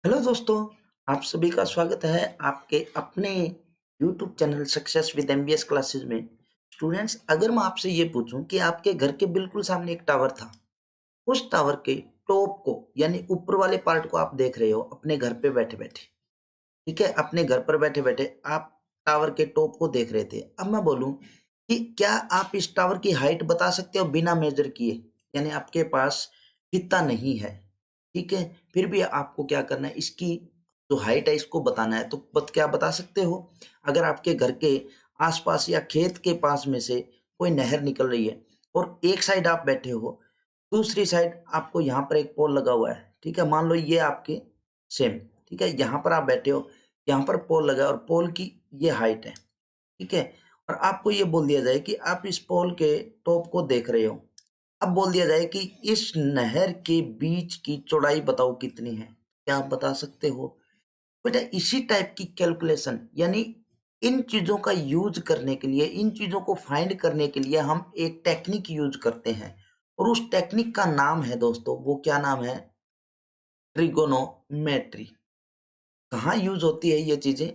Hello दोस्तों, आप सभी का स्वागत है आपके अपने YouTube channel success with MBS classes में। स्टूडेंट्स, अगर मैं आपसे ये पूछूं कि आपके घर के बिल्कुल सामने एक टावर था, उस टावर के टॉप को यानी ऊपर वाले पार्ट को आप देख रहे हो अपने घर पे बैठे-बैठे, ठीक है? अपने घर पर बैठे-बैठे आप टावर के टॉप को देख रहे थे। अब मैं बोलूं कि क्या आप इस टावर की हाइट बता सकते हो बिना मेजर किए? यानी आपके पास फीता नहीं है, ठीक है? फिर भी आपको क्या करना है, इसकी जो हाइट है इसको बताना है। तो क्या बता सकते हो? अगर आपके घर के आस-पास या खेत के पास में से कोई नहर निकल रही है और एक साइड आप बैठे हो, दूसरी साइड आपको यहाँ पर एक पोल लगा हुआ है, ठीक है? मान लो ये आपके सेम, ठीक है? यहाँ पर आप बैठे हो, यहाँ पर पोल लगा है और पोल की ये हाइट है, ठीक है? और आपको ये बोल दिया जाए कि आप इस पोल के टॉप को देख रहे हो। अब बोल दिया जाए कि इस नहर के बीच की चौड़ाई बताओ कितनी है? क्या आप बता सकते हो? बेटा इसी टाइप की कैलकुलेशन यानी इन चीज़ों का यूज़ करने के लिए, इन चीज़ों को फाइंड करने के लिए हम एक टेक्निक यूज़ करते हैं और उस टेक्निक का नाम है दोस्तों, वो क्या नाम है? ट्रिगोनोमेट्री। कहाँ यूज़ होती है ये चीज़ें?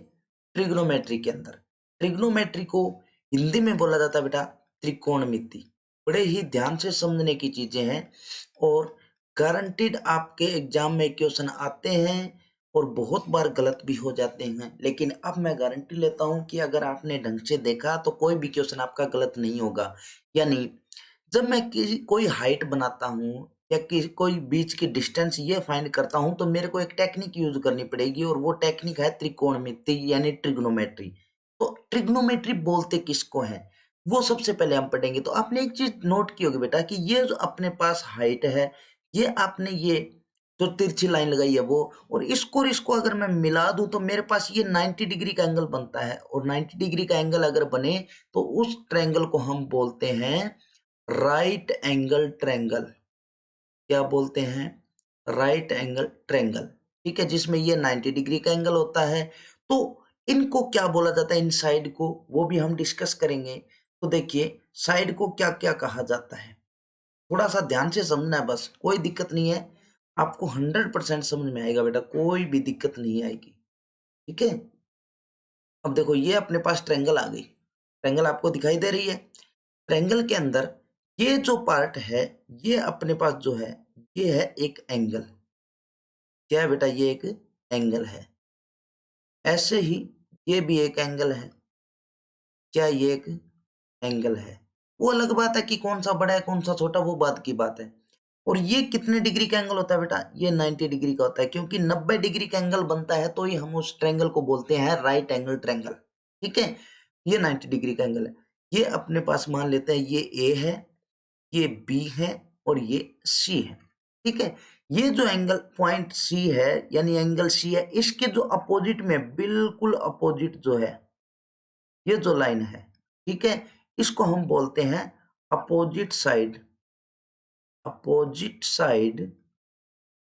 ट्रिग्नोमेट्री के अंदर। ट्रिग्नोमेट्री को हिंदी में बोला जाता है बेटा त्रिकोणमिति। बड़े ही ध्यान से समझने की चीज़ें हैं और गारंटीड आपके एग्ज़ाम में क्वेश्चन आते हैं और बहुत बार गलत भी हो जाते हैं। लेकिन अब मैं गारंटी लेता हूँ कि अगर आपने ढंग से देखा तो कोई भी क्वेश्चन आपका गलत नहीं होगा। यानी जब मैं किसी कोई हाइट बनाता हूँ या कोई बीच की डिस्टेंस ये फाइंड करता हूँ तो मेरे को एक टेक्निक यूज करनी पड़ेगी और वो टेक्निक है त्रिकोणमिति यानी ट्रिग्नोमेट्री। तो ट्रिग्नोमेट्री बोलते किसको है वो सबसे पहले हम पढ़ेंगे। तो आपने एक चीज नोट की होगी बेटा कि ये जो अपने पास हाइट है, ये आपने ये जो तिरछी लाइन लगाई है वो, और इसको अगर मैं मिला दूं तो मेरे पास ये 90 डिग्री का एंगल बनता है और 90 डिग्री का एंगल अगर बने तो उस ट्रायंगल को हम बोलते हैं राइट एंगल ट्रायंगल। क्या बोलते हैं? राइट एंगल ट्रायंगल, ठीक है? जिसमें ये 90 डिग्री का एंगल होता है। तो इनको क्या बोला जाता है, इन साइड को, वो भी हम डिस्कस करेंगे। तो देखिए साइड को क्या क्या कहा जाता है, थोड़ा सा ध्यान से समझना है, बस कोई दिक्कत नहीं है। आपको 100% समझ में आएगा बेटा, कोई भी दिक्कत नहीं आएगी, ठीक है? अब देखो ये अपने पास ट्रायंगल आ गई, ट्रायंगल आपको दिखाई दे रही है। ट्रायंगल के अंदर ये जो पार्ट है, ये अपने पास जो है, ये है एक एंगल। क्या है बेटा? ये एक एंगल है। ऐसे ही ये भी एक एंगल है। क्या ये एक एंगल है? वो अलग बात है कि कौन-सा बड़ा है, कौन-सा छोटा, वो बात की बात है। और ये कितने डिग्री का एंगल होता है बेटा? ये 90 डिग्री का होता है, क्योंकि 90 डिग्री का एंगल बनता है तो ही हम उस ट्रायंगल को बोलते हैं राइट एंगल ट्रायंगल, ठीक है? ये 90 डिग्री का एंगल है। ये अपने पास मान लेते हैं ये ए है, ये बी है और ये सी है, ठीक है? ये जो एंगल पॉइंट सी है यानी एंगल सी है, इसके जो अपोजिट में बिल्कुल अपोजिट जो है, ये जो लाइन है, ठीक है? इसको हम बोलते हैं अपोजिट साइड। अपोजिट साइड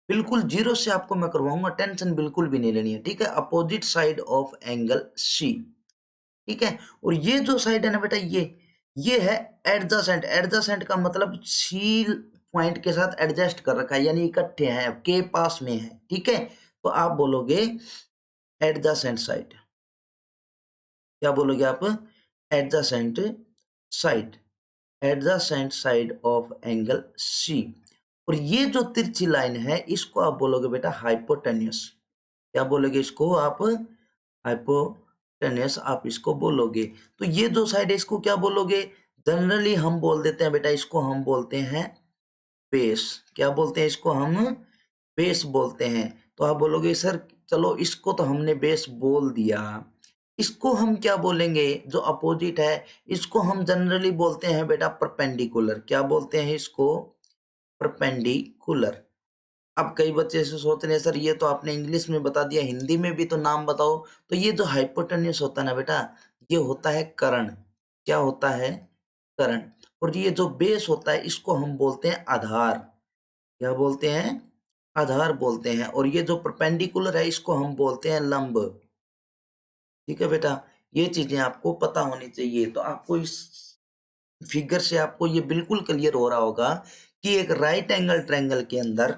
बिल्कुल जीरो से आपको मैं करवाऊंगा, टेंशन बिल्कुल भी नहीं लेनी है, ठीक है? Opposite side of angle C, ठीक है? और ये जो साइड है ना बेटा, ये है एडजेसेंट। एडजेसेंट का मतलब सी पॉइंट के साथ एडजस्ट कर रखा है यानी इकट्ठे हैं, के पास में है, ठीक है? तो आप बोलोगे एडजेसेंट साइड। क्या बोलोगे आप? Adjacent side. Adjacent side of angle C. और ये जो तिरछी लाइन है इसको आप बोलोगे बेटा हाइपोटेन्यूस। क्या बोलोगे इसको आप? हाइपोटेन्यूस आप इसको बोलोगे। तो ये जो साइड है इसको क्या बोलोगे? जनरली हम बोल देते हैं बेटा, इसको हम बोलते हैं बेस। क्या बोलते हैं इसको हम? बेस बोलते हैं। तो आप बोलोगे सर चलो इसको तो हमने बेस बोल दिया, इसको हम क्या बोलेंगे जो अपोजिट है? इसको हम जनरली बोलते हैं बेटा परपेंडिकुलर। क्या बोलते हैं इसको? परपेंडिकुलर। अब कई बच्चे ऐसे सोच रहे हैं सर ये तो आपने इंग्लिश में बता दिया, हिंदी में भी तो नाम बताओ। तो ये जो हाइपोटेन्यूस होता है ना बेटा, ये होता है कर्ण। क्या होता है? कर्ण। और ये जो बेस होता है इसको हम बोलते हैं आधार। क्या बोलते हैं? आधार बोलते हैं। और ये जो परपेंडिकुलर है इसको हम बोलते हैं लंब। ठीक है बेटा, ये चीजें आपको पता होनी चाहिए। तो आपको इस फिगर से आपको ये बिल्कुल क्लियर हो रहा होगा कि एक राइट एंगल ट्रायंगल के अंदर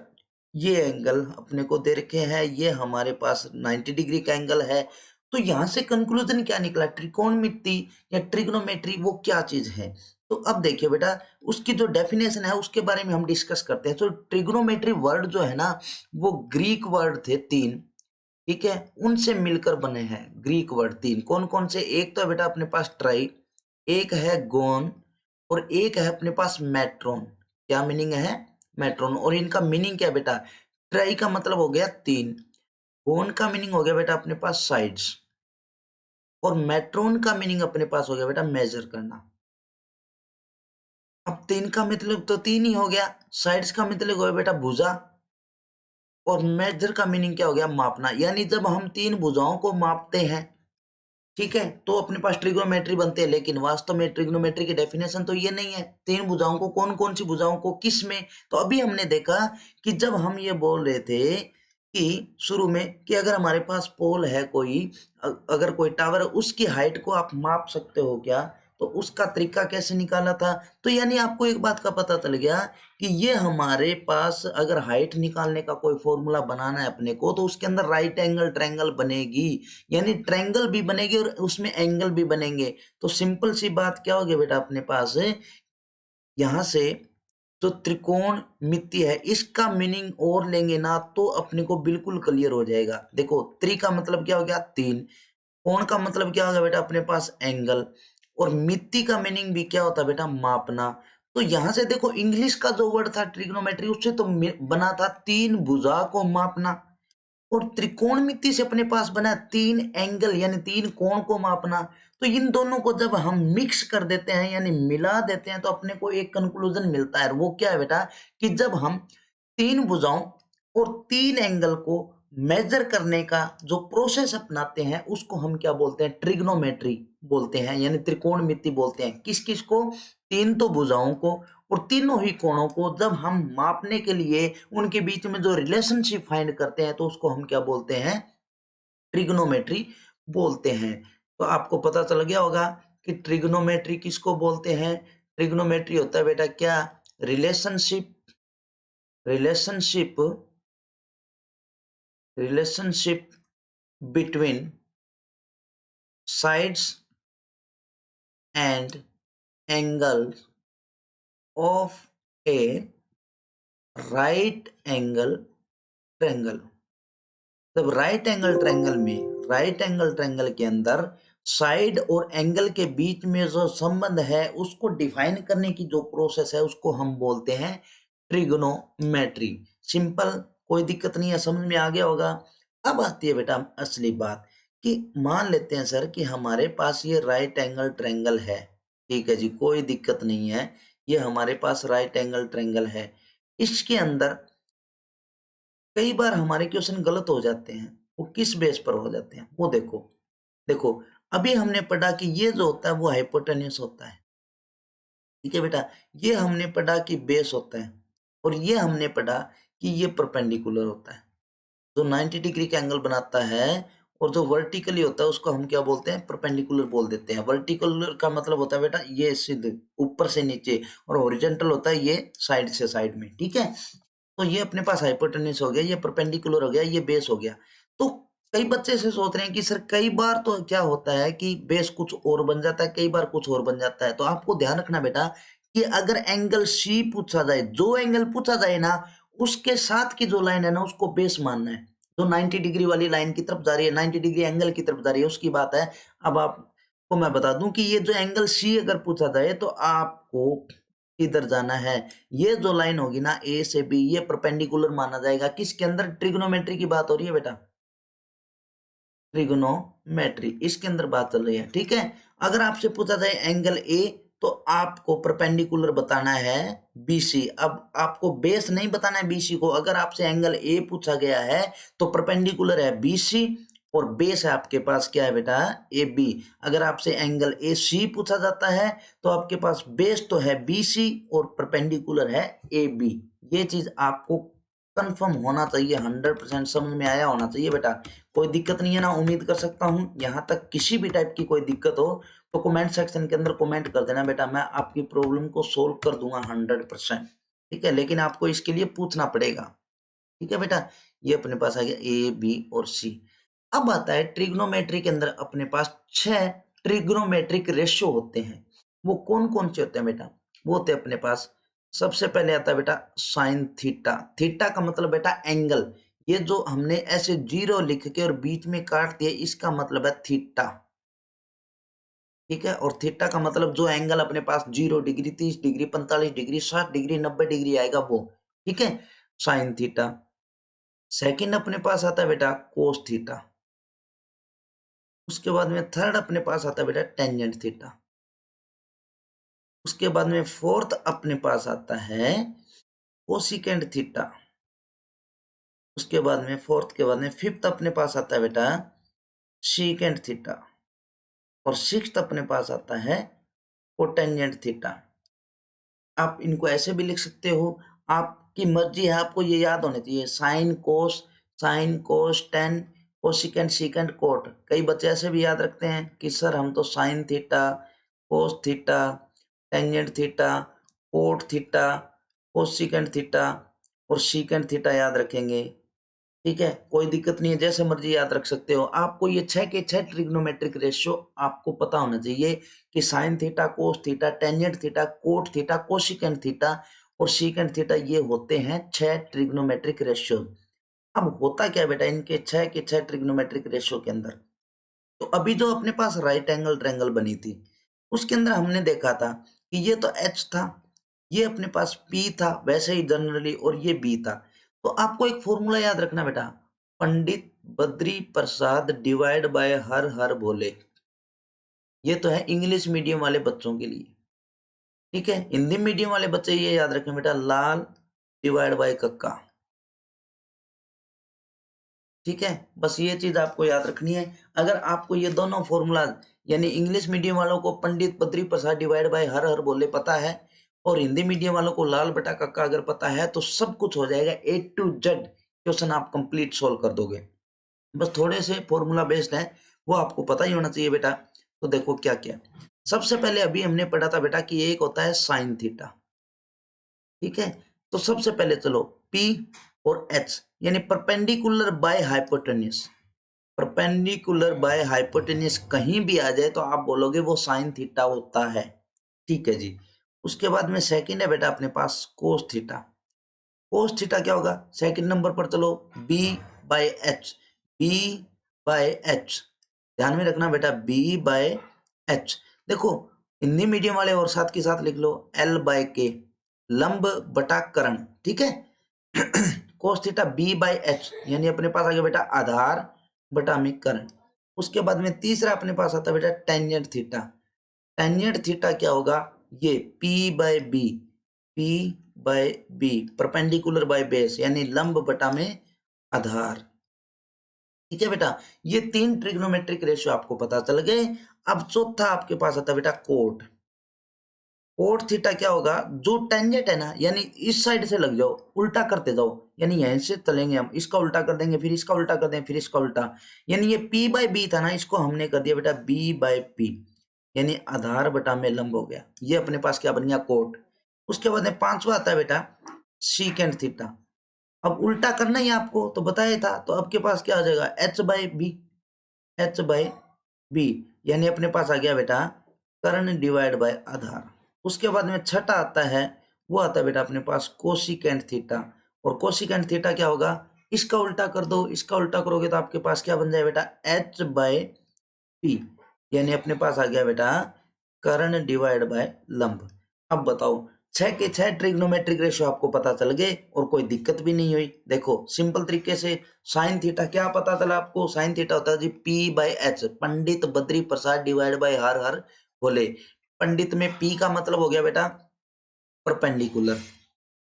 ये एंगल अपने को दे रखे हैं, ये हमारे पास 90 डिग्री का एंगल है। तो यहाँ से कंक्लूजन क्या निकला, त्रिकोणमिति या ट्रिग्नोमेट्री वो क्या चीज है। तो अब देखिए बेटा, उसकी जो डेफिनेशन है उसके बारे में हम डिस्कस करते हैं। तो ट्रिग्नोमेट्री वर्ड जो है ना, वो ग्रीक वर्ड थे 3, ठीक है, उनसे मिलकर बने हैं। ग्रीक वर्ड 3 कौन कौन से, एक तो है बेटा अपने पास ट्राई, एक है गोन, और एक है अपने पास मेट्रोन। क्या मीनिंग है, मेट्रोन। और इनका मीनिंग क्या है बेटा, ट्राई का मतलब हो गया 3, गोन का मीनिंग हो गया बेटा अपने पास साइड्स, और मेट्रोन का मीनिंग अपने पास हो गया बेटा मेजर करना। अब 3 का मतलब तो 3 ही हो गया, साइड्स का मतलब हो गया बेटा भुजा, और मेजर का मीनिंग क्या हो गया, मापना। यानी जब हम 3 भुजाओं को मापते हैं, ठीक है, तो अपने पास ट्रिग्नोमेट्री बनती है। लेकिन वास्तव में ट्रिग्नोमेट्री की डेफिनेशन तो ये नहीं है, 3 भुजाओं को कौन कौन सी भुजाओं को किस में। तो अभी हमने देखा कि जब हम ये बोल रहे थे कि शुरू में कि अगर हमारे पास पोल है कोई, अगर कोई टावर है, उसकी हाइट को आप माप सकते हो क्या, तो उसका तरीका कैसे निकाला था। तो यानी आपको एक बात का पता चल गया कि ये हमारे पास अगर हाइट निकालने का कोई फॉर्मूला बनाना है अपने को, तो उसके अंदर राइट एंगल ट्रायंगल बनेगी, यानी ट्रायंगल भी बनेगी और उसमें एंगल भी बनेंगे। तो सिंपल सी बात क्या होगी बेटा अपने पास, यहाँ से जो त्रिकोणमिति है इसका मीनिंग और लेंगे ना तो अपने को बिल्कुल क्लियर हो जाएगा। देखो, त्रि का मतलब क्या हो गया 3, कोण का मतलब क्या होगा बेटा अपने पास एंगल, और मिति का मीनिंग भी क्या होता है बेटा, मापना। तो यहां से देखो, इंग्लिश का जो वर्ड था ट्रिग्नोमेट्री, उससे तो बना था 3 भुजा को मापना, और त्रिकोणमिति से अपने पास बना 3 एंगल यानी 3 कोण को मापना। तो इन दोनों को जब हम मिक्स कर देते हैं यानी मिला देते हैं, तो अपने को एक कंक्लूजन मिलता है। वो क्या है बेटा, कि जब हम 3 भुजाओं और 3 एंगल को मेजर करने का जो प्रोसेस अपनाते हैं, उसको हम क्या बोलते हैं, ट्रिग्नोमेट्री बोलते हैं, यानी त्रिकोणमिति बोलते हैं। किस किस को, 3 तो भुजाओं को और तीनों ही कोणों को जब हम मापने के लिए उनके बीच में जो रिलेशनशिप फाइंड करते हैं, तो उसको हम क्या बोलते हैं, ट्रिग्नोमेट्री बोलते हैं। तो आपको पता चल गया होगा कि ट्रिग्नोमेट्री किसको बोलते हैं। ट्रिग्नोमेट्री होता है बेटा क्या, relationship, relationship, relationship between sides and angles of A right angle triangle. तब राइट एंगल ट्रायंगल में, राइट एंगल ट्रायंगल के अंदर साइड और एंगल के बीच में जो संबंध है उसको डिफाइन करने की जो प्रोसेस है उसको हम बोलते हैं ट्रिग्नोमेट्री। सिंपल, कोई दिक्कत नहीं है, समझ में आ गया होगा। अब आती है बेटा असली बात, कि मान लेते हैं सर कि हमारे पास ये राइट एंगल ट्रायंगल है, ठीक है जी, कोई दिक्कत नहीं है, ये हमारे पास राइट एंगल ट्रायंगल है। इसके अंदर कई बार हमारे क्वेश्चन गलत हो जाते हैं। वो किस बेस पर हो जाते हैं, वो देखो। देखो, अभी हमने पढ़ा कि ये जो होता है वो हाइपोटेन्यूस होता है, ठीक है बेटा। ये हमने पढ़ा कि बेस होता है, और ये हमने पढ़ा कि ये परपेंडिकुलर होता है, जो 90 डिग्री का एंगल बनाता है। और जो वर्टिकली होता है उसको हम क्या बोलते हैं, परपेंडिकुलर बोल देते हैं। वर्टिकुलर का मतलब होता है बेटा ये सीधे ऊपर से नीचे, और हॉरिजॉन्टल होता है ये साइड से साइड में, ठीक है। तो ये अपने पास हाइपोटेन्यूस हो गया, ये परपेंडिकुलर हो गया, ये बेस हो गया। तो कई बच्चे से सोच रहे हैं कि सर कई बार तो क्या होता है कि बेस कुछ और बन जाता है, कई बार कुछ और बन जाता है। तो आपको ध्यान रखना बेटा कि अगर एंगल सी पूछा जाए, जो एंगल पूछा जाए ना, उसके साथ की जो लाइन है ना उसको बेस मानना है। जो 90 डिग्री वाली लाइन की तरफ जा रही है, 90 डिग्री एंगल की तरफ जा रही है, उसकी बात है। अब आपको मैं बता दूं कि ये जो एंगल सी अगर पूछा जाए तो आपको किधर जाना है, ये जो लाइन होगी ना ए से बी, ये परपेंडिकुलर माना जाएगा। किसके अंदर, ट्रिग्नोमेट्री की बात हो रही है बेटा, ट्रिग्नोमेट्री इसके अंदर बात चल रही है, ठीक है। अगर आपसे पूछा जाए एंगल ए, तो आपको परपेंडिकुलर बताना है बीसी। अब आपको बेस नहीं बताना है बीसी को। अगर आपसे एंगल ए पूछा गया है तो परपेंडिकुलर है बीसी, और बेस है आपके पास क्या है बेटा, ए बी। अगर आपसे एंगल ए सी पूछा जाता है तो आपके पास बेस तो है बीसी और परपेंडिकुलर है ए बी। ये चीज आपको कंफर्म होना चाहिए, 100% समझ में आया होना चाहिए बेटा। कोई दिक्कत नहीं है ना, उम्मीद कर सकता हूं। यहाँ तक किसी भी टाइप की कोई दिक्कत हो तो कमेंट सेक्शन के अंदर कमेंट कर देना बेटा, मैं आपकी प्रॉब्लम को सोल्व कर दूंगा 100%, ठीक है। लेकिन आपको इसके लिए पूछना पड़ेगा। ठीक है बेटा, ये अपने पास आ गया ए, बी और सी। अब आता है ट्रिग्नोमेट्री के अंदर अपने पास 6 ट्रिग्नोमेट्रिक रेशियो होते हैं। वो कौन-कौन से होते हैं बेटा? वो होते हैं अपने पास, सबसे पहले आता है बेटा साइन थीटा। थीटा का मतलब बेटा एंगल। ये जो हमने ऐसे 0 लिख के और बीच में काट दिया, इसका मतलब है थीटा। ठीक है, और थीटा का मतलब जो एंगल अपने पास 0 degree, 30 degree, 45 degree, 60 degree, 90 degree आएगा वो। ठीक है, साइन थीटा। सेकंड अपने पास आता है बेटा कोस थीटा। उसके बाद में थर्ड अपने पास आता है बेटा टेंजेंट थीटा। उसके बाद में फोर्थ अपने पास आता है कोसिकेंड थीटा। उसके बाद में फोर्थ के बाद में फिफ्थ अपने पास आता है बेटा सीकेंड थीटा। और सिक्स्थ अपने पास आता है कोटेंजेंट थीटा। आप इनको ऐसे भी लिख सकते हो, आपकी मर्जी है, आपको ये याद होने चाहिए। Sine cos tan cosecant secant cot. कई बच्चे ऐसे भी याद रखते हैं कि सर हम तो sine theta, cos theta, tangent theta, cot theta, cosecant theta और सीकेंड थीटा याद रखेंगे। ठीक है, कोई दिक्कत नहीं है, जैसे मर्जी याद रख सकते हो। आपको ये 6 के 6 ट्रिग्नोमेट्रिक रेशियो आपको पता होना चाहिए कि sine theta, cos theta, tangent theta, cot theta, cosecant theta और सीकेंड थीटा, ये होते हैं 6 ट्रिग्नोमेट्रिक रेशियो। अब होता क्या है बेटा इनके 6 के 6 ट्रिग्नोमेट्रिक रेशियो के अंदर? तो अभी जो अपने पास राइट एंगल ट्रायंगल बनी थी, उसके अंदर हमने देखा था कि ये तो एच था, ये अपने पास पी था वैसे ही जनरली, और ये बी था। तो आपको एक फॉर्मूला याद रखना बेटा, पंडित बद्री प्रसाद डिवाइड बाय हर हर भोले। ये तो है इंग्लिश मीडियम वाले बच्चों के लिए। ठीक है, हिंदी मीडियम वाले बच्चे ये याद रखें बेटा, लाल डिवाइड बाय कक्का। ठीक है, बस ये चीज आपको याद रखनी है। अगर आपको ये दोनों फॉर्मूला, यानी इंग्लिश मीडियम वालों को पंडित बद्री प्रसाद डिवाइड बाय हर हर बोले पता है, और हिंदी मीडियम वालों को लाल बटा कक्का अगर पता है, तो सब कुछ हो जाएगा, ए टू जेड क्वेश्चन आप कंप्लीट सोल्व कर दोगे। बस थोड़े से फॉर्मूला बेस्ड है, वो आपको पता ही होना चाहिए बेटा। तो देखो क्या क्या, सबसे पहले अभी हमने पढ़ा था बेटा कि एक होता है साइन थीटा। ठीक है, तो सबसे पहले चलो P और H, यानी perpendicular by hypotenuse. Perpendicular by hypotenuse कहीं भी आ जाए तो आप बोलोगे वो साइन थीटा होता है। ठीक है जी। उसके बाद में सेकंड है बेटा अपने पास कोस थीटा। कोस थीटा क्या होगा? सेकंड नंबर पर चलो B by H. B by H, ध्यान में रखना बेटा, B बाय एच। देखो हिंदी मीडियम वाले और साथ के साथ लिख लो L बाय के, लंब बटा कर्ण। ठीक है, cos theta B by H, यानी अपने पास आ गया बेटा आधार बटा में कर्ण। उसके बाद में तीसरा अपने पास आता है बेटा टेंजेंट थीटा। टेंजेंट थीटा क्या होगा? ये P by B, P by B, perpendicular by base, यानी लंब बटा में आधार। ठीक है बेटा, ये 3 ट्रिग्नोमेट्रिक रेशियो आपको पता चल गए। अब चौथा आपके पास आता है बेटा कोट। कोट थीटा क्या होगा? जो टेंजेंट है ना, यानी इस साइड से लग जाओ, उल्टा करते जाओ, यानी यहीं से चलेंगे हम, इसका उल्टा कर देंगे, फिर इसका उल्टा कर देंगे, फिर इसका उल्टा। यानी ये P बाय बी था ना, इसको हमने कर दिया बेटा B बाय P, यानी आधार बटा में लंब हो गया। ये अपने पास क्या बन गया? कोट। उसके बाद में पांचवा आता है बेटा सीकेंड थीटा। अब उल्टा करना ही आपको तो बताया था, तो आपके पास क्या आ जाएगा? H by B, H by B, यानी अपने पास आ गया बेटा कर्ण डिवाइड बाय आधार। उसके बाद में छठा आता है, वो आता है बेटा अपने पास कोसिकेंड थीटा। और कोसिकेंड थीटा क्या होगा? इसका उल्टा कर दो, इसका उल्टा करोगे तो आपके पास क्या बन जाए बेटा? H बाय पी, यानी अपने पास आ गया बेटा कर्ण डिवाइड बाय लंब। अब बताओ, 6 के 6 ट्रिग्नोमेट्रिक रेशियो आपको पता चल गए और कोई दिक्कत भी नहीं हुई। देखो सिंपल तरीके से साइन थीटा क्या पता चला आपको? साइन थीटा होता है जी P by H, Pandit Badri Prasad divide by Har Har Bhole. Pandit में P का मतलब हो गया बेटा परपेंडिकुलर।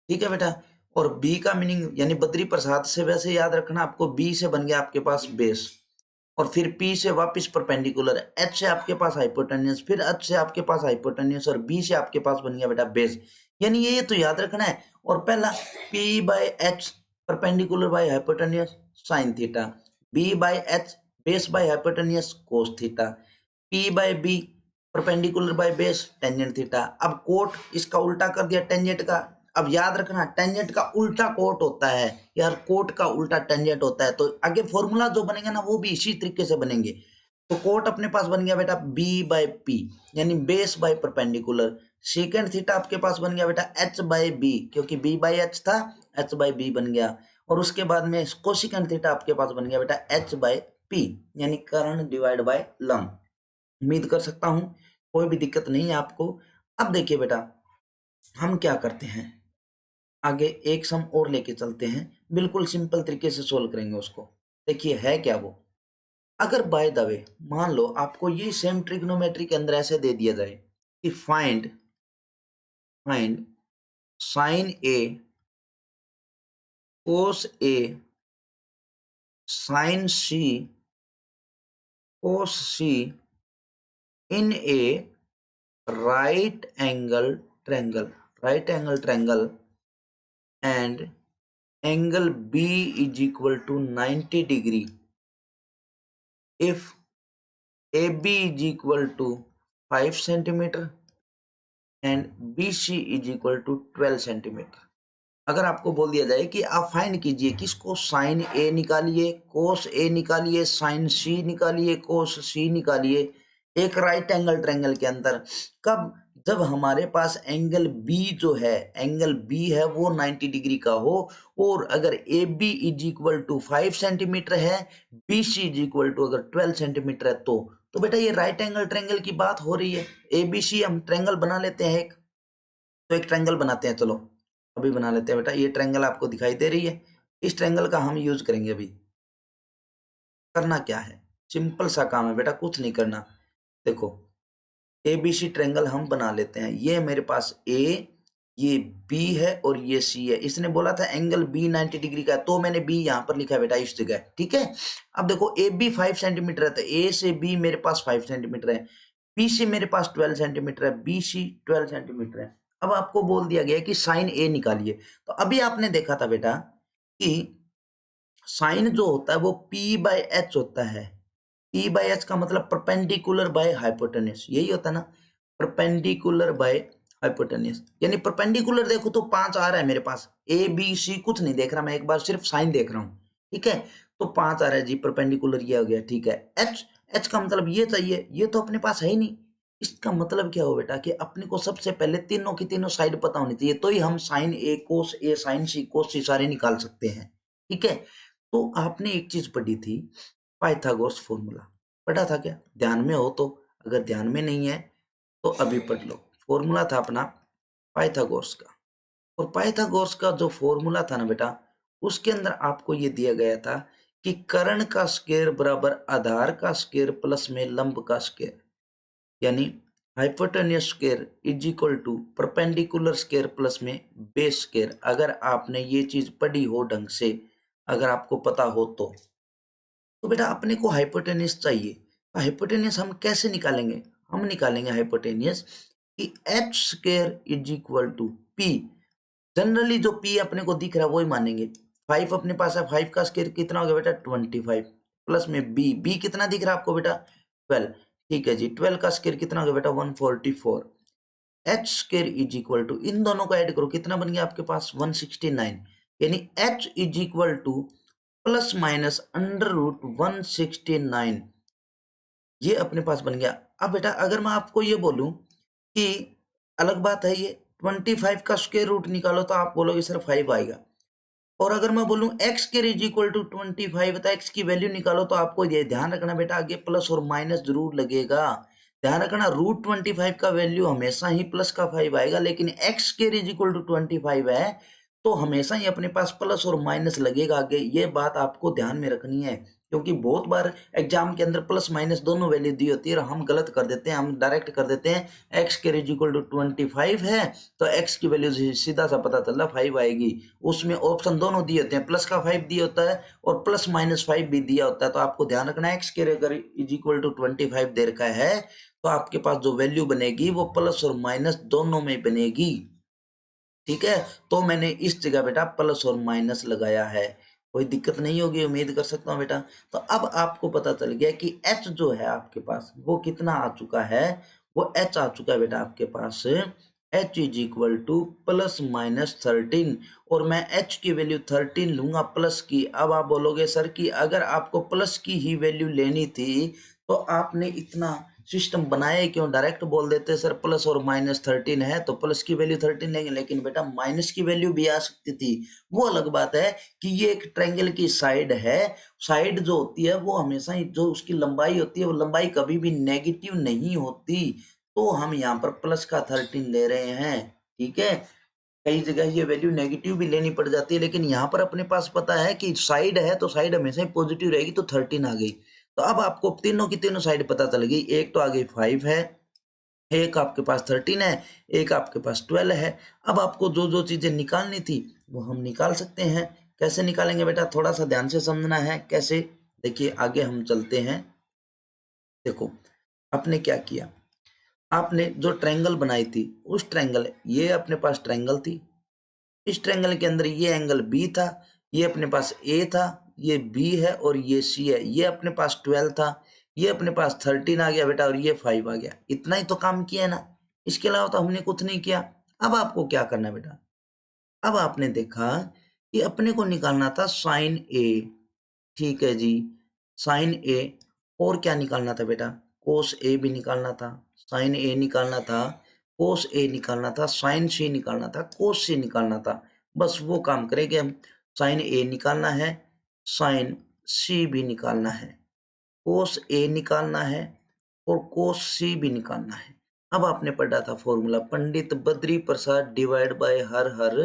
ठीक है बेटा, और B का मीनिंग यानी बद्री प्रसाद से वैसे याद रखना आपको, B से बन गया आपके पास बेस, और फिर P से वापस परपेंडिकुलर, H से आपके पास हाइपोटेन्यूस, फिर H से आपके पास हाइपोटेन्यूस, और B से आपके पास बन गया बेटा बेस। यानी ये तो याद रखना है। और पहला P by H perpendicular by hypotenuse sine theta, B by H base by hypotenuse cos theta, P by B perpendicular by base tangent theta. अब कोट इसका उल्टा कर दिया टेंजेंट का, अब याद रखना टेंजेंट का उल्टा कोट होता है यार, कोट का उल्टा टेंजेंट होता है, तो आगे फॉर्मूला जो बनेंगे ना वो भी इसी तरीके से बनेंगे। तो कोट अपने पास बन गया बेटा बी बाय पी, यानी base by perpendicular. Second theta आपके पास बन गया बेटा एच बाय बी, क्योंकि बी बाय एच था, एच बाय बी बन गया। और उसके बाद में कोसिकेंड थीटा आपके पास बन गया बेटा एच बाय पी, यानी कर्ण डिवाइड बाय लंब। उम्मीद कर सकता हूं कोई भी दिक्कत नहीं है आपको। अब देखिए बेटा हम क्या करते हैं, आगे एक सम और लेके चलते हैं, बिल्कुल सिंपल तरीके से सोल्व करेंगे उसको। देखिए है क्या वो, अगर बाय द वे मान लो आपको ये सेम ट्रिग्नोमेट्री के अंदर ऐसे दे दिया जाए कि find find sine A cos A sine C cos C in a right angle triangle, right angle triangle and angle B is equal to 90 degree if AB is equal to 5 centimeter and BC is equal to 12 centimeter। अगर आपको बोल दिया जाए कि आप find कीजिए किसको, sign ए निकालिए, कोस ए निकालिए, साइन सी निकालिए, कोस सी निकालिए, एक राइट एंगल ट्रायंगल के अंदर, कब, जब हमारे पास एंगल बी जो है, एंगल बी है वो 90 डिग्री का हो, और अगर A B is equal to 5 centimetre है, B C is equal to अगर 12 सेंटीमीटर है, तो बेटा ये राइट एंगल ट्रायंगल की बात हो रही है। ए बी सी हम ट्रायंगल बना लेते हैं एक, तो एक ट्रायंगल बनाते हैं, चलो अभी बना लेते हैं बेटा। ये ट्रायंगल आपको दिखाई दे रही है, इस ट्रायंगल का हम यूज करेंगे। अभी करना क्या है, सिंपल सा काम है बेटा, कुछ नहीं करना। देखो एबीसी ट्रायंगल हम बना लेते हैं, ये मेरे पास ए, ये बी है और ये सी है। इसने बोला था एंगल बी 90 डिग्री का है, तो मैंने बी यहां पर लिखा है बेटा इस जगह, ठीक है। अब देखो ए बी 5 सेंटीमीटर है, तो ए से बी मेरे पास 5 सेंटीमीटर है, बी से मेरे पास 12 सेंटीमीटर है, बी सी 12 सेंटीमीटर है। अब आपको बोल दिया गया कि साइन ए निकालिए, तो अभी आपने देखा था बेटा कि साइन जो होता है वो पी बाय एच होता है। पी बाय एच का मतलब परपेंडिकुलर बाय हाइपोटेन्यूज, यही होता है ना, परपेंडिकुलर बाय हाइपोटेन्यूज। यानी परपेंडिकुलर देखो तो 5 आ रहा है मेरे पास, ए बी सी कुछ नहीं देख रहा मैं, एक बार सिर्फ साइन देख रहा हूँ, ठीक है। तो 5 आ रहा है जी, परपेंडिकुलर ये हो गया, ठीक है। एच, एच का मतलब ये चाहिए, ये तो अपने पास है ही नहीं। इसका मतलब क्या हो बेटा कि अपने को सबसे पहले तीनों की तीनों साइड पता होनी चाहिए, तो ही हम sign A cos A sine C cos सी सारे निकाल सकते हैं, ठीक है। तो आपने एक चीज पढ़ी थी, पाइथागोरस फॉर्मूला पढ़ा था क्या, ध्यान में हो तो, अगर ध्यान में नहीं है तो अभी पढ़ लो। फॉर्मूला था अपना पाइथागोरस का, और पाइथागोरस का जो फॉर्मूला था ना बेटा, उसके अंदर आपको ये दिया गया था कि कर्ण का स्क्वायर बराबर आधार का स्क्वायर प्लस में लंब का स्क्वायर, यानी hypotenuse square is equal to perpendicular square plus में बेस स्क्वायर। अगर आपने ये चीज पढ़ी हो ढंग से, अगर आपको पता हो तो बेटा अपने को हाइपोटेन्यूज चाहिए। तो हाइपोटेन्यूज हम कैसे निकालेंगे, हम निकालेंगे हाइपोटेन्यूज कि H square is equal to P. Generally जो पी अपने को दिख रहा है वही मानेंगे। 5 अपने पास है, 5 का स्क्वायर कितना हो गया बेटा 25, प्लस में बी, बी कितना दिख रहा है आपको बेटा 12, ठीक है जी। 12 का स्क्वायर कितना हो गया बेटा 144। H square is equal to, इन दोनों को ऐड करो कितना बन गया आपके पास 169, यानी H is equal to plus minus under root 169, ये अपने पास बन गया। अब बेटा अगर मैं आपको ये बोलूं कि अलग बात है, ये 25 का स्क्वायर रूट निकालो तो आप बोलोगे सर 5 आएगा, और अगर मैं बोलूं x के इज इक्वल टू 25 तो x की वैल्यू निकालो, तो आपको ये ध्यान रखना बेटा आगे प्लस और माइनस जरूर लगेगा। ध्यान रखना रूट 25 का वैल्यू हमेशा ही प्लस का 5 आएगा, लेकिन x के इज इक्वल टू 25 है तो हमेशा ही अपने पास प्लस और माइनस लगेगा आगे। ये बात आपको ध्यान में रखनी है, क्योंकि बहुत बार एग्जाम के अंदर प्लस माइनस दोनों वैल्यू दी होती है और हम गलत कर देते हैं, हम डायरेक्ट कर देते हैं x के इज इक्वल टू 25 है तो x की वैल्यू सीधा सा पता चल रहा 5 आएगी। उसमें ऑप्शन दोनों दिए होते हैं, प्लस का 5 दिया होता है और प्लस माइनस 5 भी दिया होता है। तो आपको ध्यान रखना है x के अगर इज इक्वल टू 25 दे रखा है तो आपके पास जो वैल्यू बनेगी वो प्लस और माइनस दोनों में बनेगी, ठीक है। तो मैंने इस जगह बेटा प्लस और माइनस लगाया है, कोई दिक्कत नहीं होगी उम्मीद कर सकता हूँ बेटा। तो अब आपको पता चल गया कि h जो है आपके पास वो कितना आ चुका है, वो h आ चुका है बेटा आपके पास h is equal to plus minus 13 और मैं h की वैल्यू 13 लूंगा प्लस की। अब आप बोलोगे सर कि अगर आपको प्लस की ही वैल्यू लेनी थी तो आपने इतना सिस्टम बनाया ही क्यों? डायरेक्ट बोल देते सर प्लस और माइनस 13 है तो प्लस की वैल्यू 13 लेंगे, लेकिन बेटा माइनस की वैल्यू भी आ सकती थी। वो अलग बात है कि ये एक ट्रायंगल की साइड है। साइड जो होती है वो हमेशा ही जो उसकी लंबाई होती है वो लंबाई कभी भी नेगेटिव नहीं होती। तो हम यहाँ पर प्लस का 13 ले रहे हैं, ठीक है। कई जगह ये वैल्यू नेगेटिव भी लेनी पड़ जाती है, लेकिन यहाँ पर अपने पास पता है कि साइड है तो साइड हमेशा ही पॉजिटिव रहेगी, तो 13 आ गई। तो अब आपको तीनों की तीनों साइड पता चल गई। एक तो आ गई 5 है, एक आपके पास 13 है, एक आपके पास 12 है। अब आपको जो जो चीजें निकालनी थी वो हम निकाल सकते हैं। कैसे निकालेंगे बेटा? थोड़ा सा ध्यान से समझना है कैसे। देखिए आगे हम चलते हैं। देखो आपने क्या किया, आपने जो ट्रायंगल बनाई थी उस ट्रायंगल, ये अपने पास ट्रायंगल थी, इस ट्रायंगल के अंदर ये एंगल बी था, ये अपने पास ए था, ये बी है और ये सी है। ये अपने पास 12 था, ये अपने पास 13 आ गया बेटा और ये 5 आ गया। इतना ही तो काम किया है ना, इसके अलावा तो हमने कुछ नहीं किया। अब आपको क्या करना है बेटा? अब आपने देखा कि अपने को निकालना था साइन ए, ठीक है जी, साइन ए। और क्या निकालना था बेटा? कोस ए भी निकालना था, साइन ए निकालना था, कोस ए निकालना था, साइन सी निकालना था, कोस सी निकालना था। बस वो काम करेंगे हम। साइन ए निकालना है, साइन सी भी निकालना है, कोस ए निकालना है और कोस सी भी निकालना है। अब आपने पढ़ा था formula, Pandit Badri Prasad divide by Har Har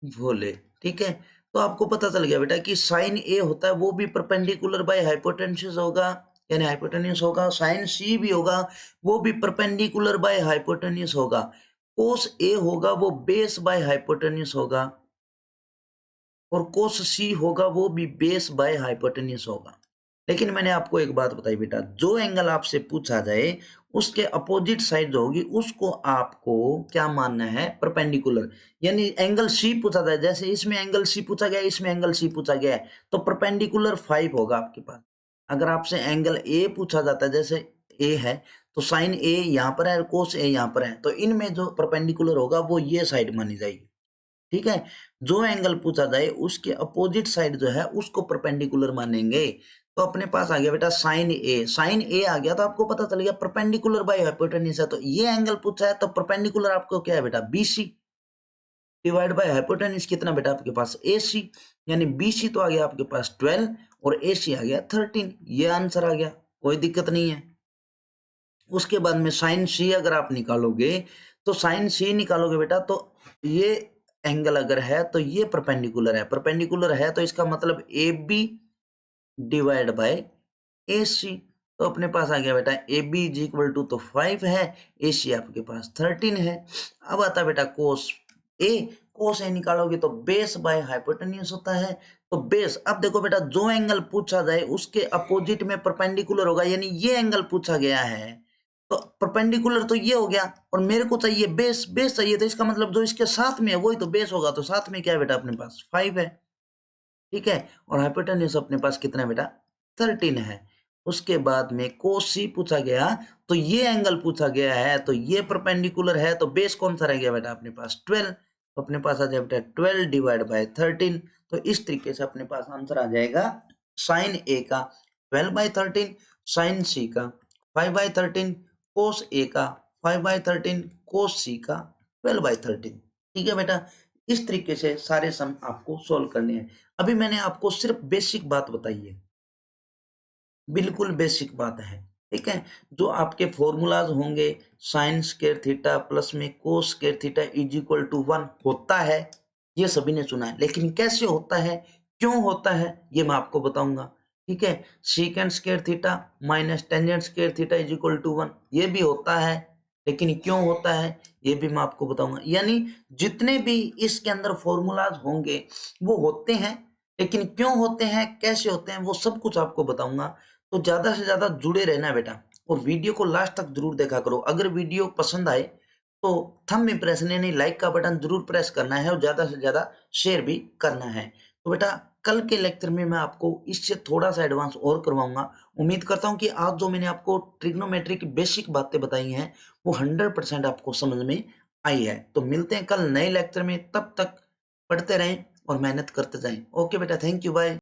Bhole, ठीक है। तो आपको पता चल गया बेटा कि साइन ए होता है वो भी परपेंडिकुलर बाय हाइपोटेन्यूज होगा, यानी हाइपोटेन्यूज होगा। साइन सी भी होगा वो भी परपेंडिकुलर बाय हाइपोटेन्यूज होगा। कोस ए होगा वो बेस बाय हाइपोटेन्यूज होगा और कोस सी होगा वो भी बेस बाय हाइपोटेन्यूज होगा। लेकिन मैंने आपको एक बात बताई बेटा, जो एंगल आपसे पूछा जाए उसके अपोजिट साइड जो होगी उसको आपको क्या मानना है? परपेंडिकुलर। यानी एंगल सी पूछा जाए, जैसे इसमें एंगल सी पूछा गया, इसमें एंगल सी पूछा गया है, तो परपेंडिकुलर 5 होगा आपके पास। अगर आपसे एंगल ए पूछा जाता है, जैसे ए है तो साइन ए यहाँ पर है और कोस ए यहाँ पर है, तो इनमें जो परपेंडिकुलर होगा वो ये साइड मानी जाएगी, ठीक है। जो एंगल पूछा जाए उसके अपोजिट साइड जो है उसको परपेंडिकुलर मानेंगे। तो अपने पास आ गया बेटा साइन ए। साइन ए आ गया तो आपको पता चल गया परपेंडिकुलर बाय हाइपोटेन्यूज है, तो ये एंगल पूछा है तो परपेंडिकुलर आपको क्या है बेटा? बीसी डिवाइड बाय हाइपोटेन्यूज कितना बेटा आपके पास? एसी। यानी बीसी तो आ गया आपके पास 12 और एसी आ गया 13। ये आंसर आ गया, कोई दिक्कत नहीं है। उसके बाद में साइन सी अगर आप निकालोगे तो साइन सी निकालोगे बेटा तो ये एंगल अगर है तो ये परपेंडिकुलर है। परपेंडिकुलर है तो इसका मतलब A B divide by A C. तो अपने पास आ गया बेटा A B is equal to तो 5 है, ए सी आपके पास 13 है। अब आता है बेटा कोस ए। कोस ए निकालोगे तो बेस बाय हाइपोटेन्यूज होता है। तो बेस, अब देखो बेटा जो एंगल पूछा जाए उसके अपोजिट में परपेंडिकुलर होगा, यानी ये एंगल पूछा गया है तो परपेंडिकुलर तो ये हो गया और मेरे को चाहिए बेस। बेस चाहिए तो इसका मतलब जो इसके साथ में है वही तो बेस होगा, तो साथ में क्या है बेटा अपने पास? 5 है, ठीक है। और हाइपोटेन्यूज अपने पास कितना है बेटा? 13 है। उसके बाद में कोस सी पूछा गया तो ये एंगल पूछा गया है तो ये परपेंडिकुलर है, तो बेस कौन सा रह गया बेटा अपने पास? 12। तो अपने पास आ जाए बेटा 12 डिवाइड बाय 13। तो इस तरीके से अपने पास आंसर आ जाएगा साइन ए का 12/13, साइन सी का 5/13, कोस ए का 5/13, कोस सी का 12/13। ठीक है बेटा, इस तरीके से सारे सम आपको सोल्व करने हैं। अभी मैंने आपको सिर्फ बेसिक बात बताई है, बिल्कुल बेसिक बात है, ठीक है। जो आपके फॉर्मूलाज होंगे साइन स्क्वायर थीटा प्लस में cos square theta is equal to 1 होता है, ये सभी ने सुना है, लेकिन कैसे होता है, क्यों होता है, ये मैं आपको बताऊंगा, ठीक है। Secant square theta minus tangent square theta is equal to 1 ये भी होता है, लेकिन क्यों होता है ये भी मैं आपको बताऊंगा। यानी जितने भी इसके अंदर फॉर्मूलाज होंगे वो होते हैं, लेकिन क्यों होते हैं, कैसे होते हैं, वो सब कुछ आपको बताऊंगा। तो ज्यादा से ज्यादा जुड़े रहना बेटा और वीडियो को लास्ट तक जरूर देखा करो। अगर वीडियो पसंद आए तो थंब इम्प्रेशन यानी लाइक का बटन जरूर प्रेस करना है और ज्यादा से ज्यादा शेयर भी करना है। तो बेटा कल के लेक्चर में मैं आपको इससे थोड़ा सा एडवांस और करवाऊंगा। उम्मीद करता हूं कि आज जो मैंने आपको ट्रिग्नोमेट्री की बेसिक बातें बताई हैं वो 100% आपको समझ में आई है। तो मिलते हैं कल नए लेक्चर में, तब तक पढ़ते रहें और मेहनत करते जाएँ। ओके बेटा, थैंक यू, बाय।